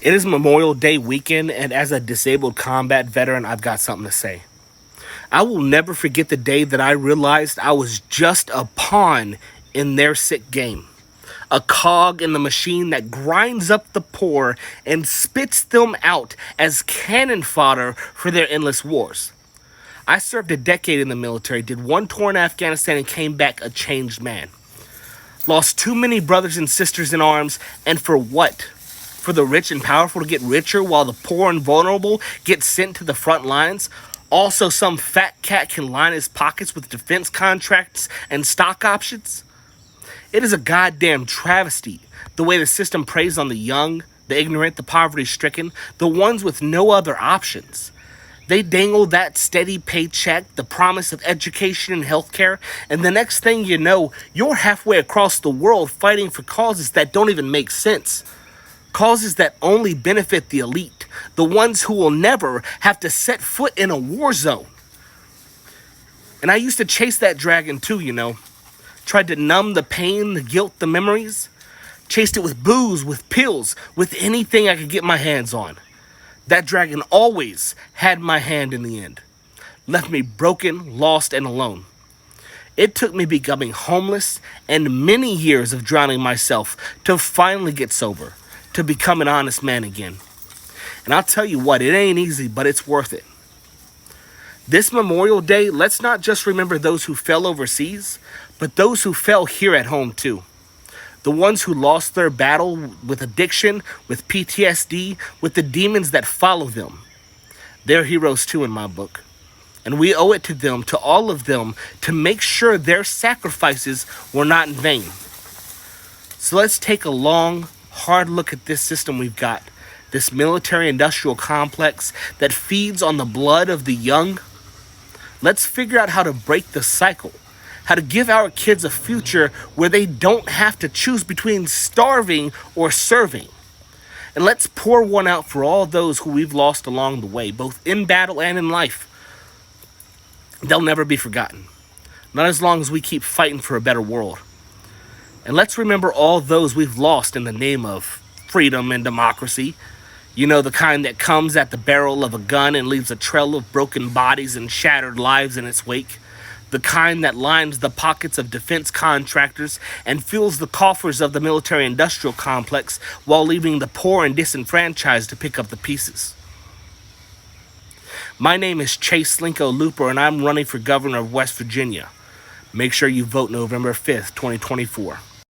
It is Memorial Day weekend, and as a disabled combat veteran, I've got something to say. I will never forget the day that I realized I was just a pawn in their sick game. A cog in the machine that grinds up the poor and spits them out as cannon fodder for their endless wars. I served a decade in the military, did one tour in Afghanistan, and came back a changed man. Lost too many brothers and sisters in arms, and for what? For the rich and powerful to get richer while the poor and vulnerable get sent to the front lines? Also, some fat cat can line his pockets with defense contracts and stock options? It is a goddamn travesty the way the system preys on the young, the ignorant, the poverty-stricken, the ones with no other options. They dangle that steady paycheck, the promise of education and healthcare, and the next thing you know, you're halfway across the world fighting for causes that don't even make sense. Causes that only benefit the elite, the ones who will never have to set foot in a war zone. And I used to chase that dragon too, Tried to numb the pain, the guilt, the memories. Chased it with booze, with pills, with anything I could get my hands on. That dragon always had my hand in the end. Left me broken, lost, and alone. It took me becoming homeless and many years of drowning myself to finally get sober, to become an honest man again. And I'll tell you what, it ain't easy, but it's worth it. This Memorial Day, let's not just remember those who fell overseas, but those who fell here at home too. The ones who lost their battle with addiction, with PTSD, with the demons that follow them. They're heroes too in my book. And we owe it to them, to all of them, to make sure their sacrifices were not in vain. So let's take a long, hard look at this system we've got. This military-industrial complex that feeds on the blood of the young. Let's figure out how to break the cycle. How to give our kids a future where they don't have to choose between starving or serving. And let's pour one out for all those who we've lost along the way, both in battle and in life. They'll never be forgotten. Not as long as we keep fighting for a better world. And let's remember all those we've lost in the name of freedom and democracy. The kind that comes at the barrel of a gun and leaves a trail of broken bodies and shattered lives in its wake. The kind that lines the pockets of defense contractors and fills the coffers of the military-industrial complex while leaving the poor and disenfranchised to pick up the pieces. My name is Chase Linko-Looper, and I'm running for governor of West Virginia. Make sure you vote November 5th, 2024.